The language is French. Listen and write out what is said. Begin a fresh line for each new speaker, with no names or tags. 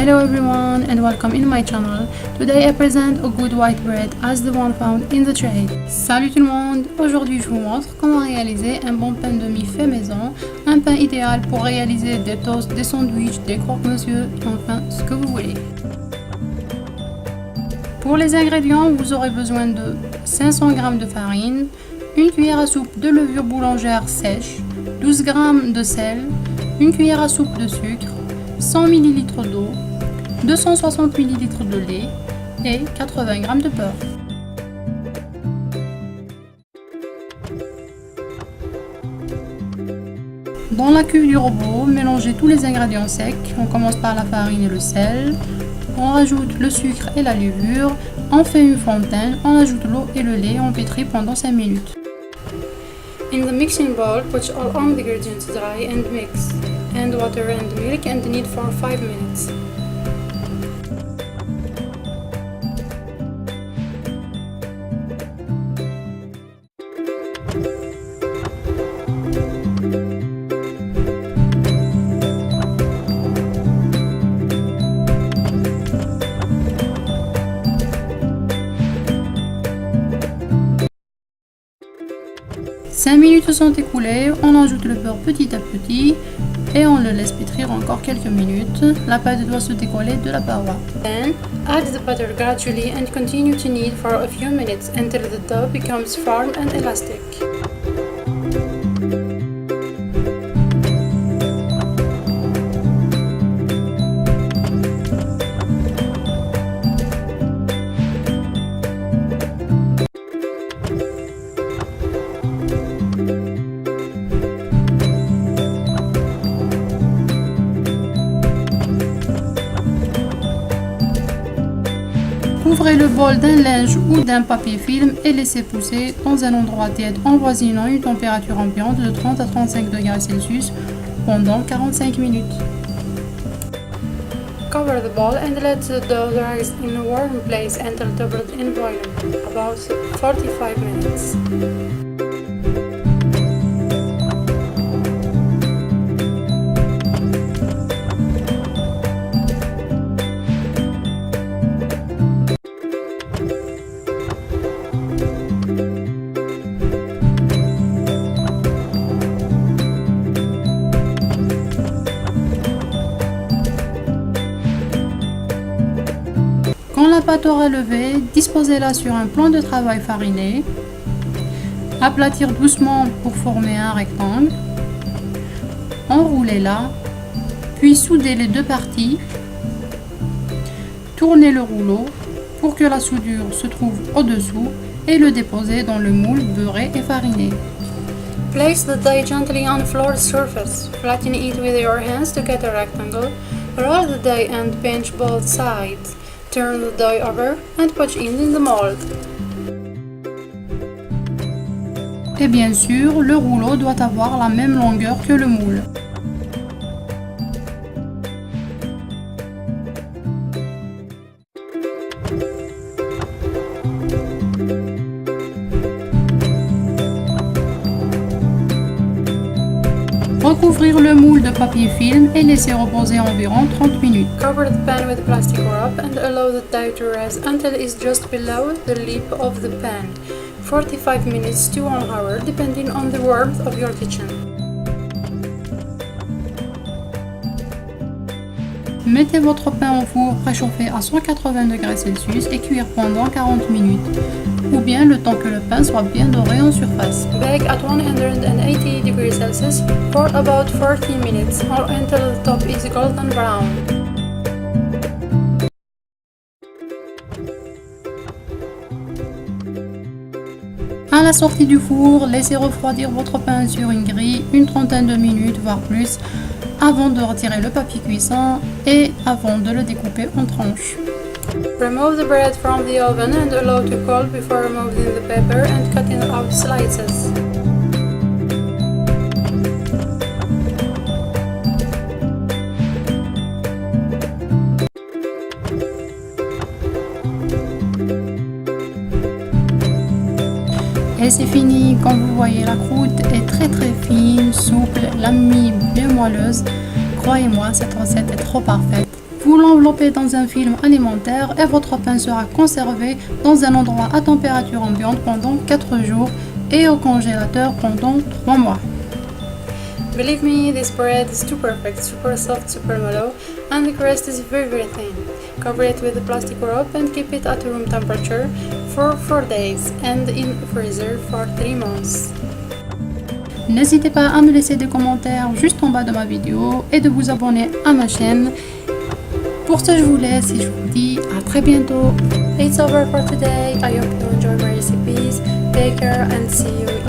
Hello everyone and welcome in my channel. Today I present a good white bread as the one found in the tray. Salut tout le monde! Aujourd'hui je vous montre comment réaliser un bon pain de mie fait maison. Un pain idéal pour réaliser des toasts, des sandwichs, des croque-monsieur, enfin ce que vous voulez. Pour les ingrédients, vous aurez besoin de 500 g de farine, une cuillère à soupe de levure boulangère sèche, 12 g de sel, une cuillère à soupe de sucre, 100 ml d'eau, 260 ml de lait et 80 g de beurre. Dans la cuve du robot, mélangez tous les ingrédients secs. On commence par la farine et le sel. On rajoute le sucre et la levure. On fait une fontaine. On ajoute l'eau et le lait. On pétrit pendant 5 minutes. In the mixing bowl, put all ingredients dry and mix. And water and milk and knead for 5 minutes. Cinq minutes sont écoulées, on ajoute le beurre petit à petit et on le laisse pétrir encore quelques minutes. La pâte doit se décoller de la paroi. Then, add the butter gradually and continue to knead for a few minutes until the dough becomes firm and elastic. Couvrez le bol d'un linge ou d'un papier film et laissez pousser dans un endroit tiède avoisinant une température ambiante de 30 à 35 degrés Celsius pendant 45 minutes. Cover the bowl and let the dough rise in a warm place until doubled in volume, about 45 minutes. Quand la pâte aura levé, disposez-la sur un plan de travail fariné. Aplatir doucement pour former un rectangle. Enroulez-la, puis soudez les deux parties. Tournez le rouleau pour que la soudure se trouve au-dessous et le déposez dans le moule beurré et fariné. Place the dough gently on a floured surface. Flatten it with your hands to get a rectangle. Roll the dough and pinch both sides. Turn the dough over and put it in the mold. Et bien sûr, le rouleau doit avoir la même longueur que le moule. Recouvrir le moule de papier film et laisser reposer environ 30 minutes. Cover the pan with plastic wrap and allow the dough to rise until it's just below the lip of the pan. 45 minutes to 1 hour depending on the warmth of your kitchen. Mettez votre pain au four préchauffé à 180 degrés Celsius et cuire pendant 40 minutes, ou bien le temps que le pain soit bien doré en surface. Bake at 180 degrees Celsius for about 40 minutes or until the top is golden brown. À la sortie du four, laissez refroidir votre pain sur une grille une trentaine de minutes, voire plus, avant de retirer le papier cuisson et avant de le découper en tranches. Remove the bread from the oven and allow to cool before removing the paper and cutting out slices. Et c'est fini, comme vous voyez la croûte est très fine, souple, la mie bien moelleuse. Croyez-moi, cette recette est trop parfaite. Vous Vous l'enveloppez dans un film alimentaire et votre pain sera conservé dans un endroit à température ambiante pendant 4 jours et au congélateur pendant 3 mois. Believe me, this bread is too perfect, super soft, super mellow, and the crust is very thin. Cover it with a plastic wrap and keep it at room temperature for 4 days and in the freezer for 3 months. N'hésitez pas à me laisser des commentaires juste en bas de ma vidéo et de vous abonner à ma chaîne. Pour ce, je vous laisse et je vous dis à très bientôt. It's over for today. I hope you enjoy my recipes. Take care and see you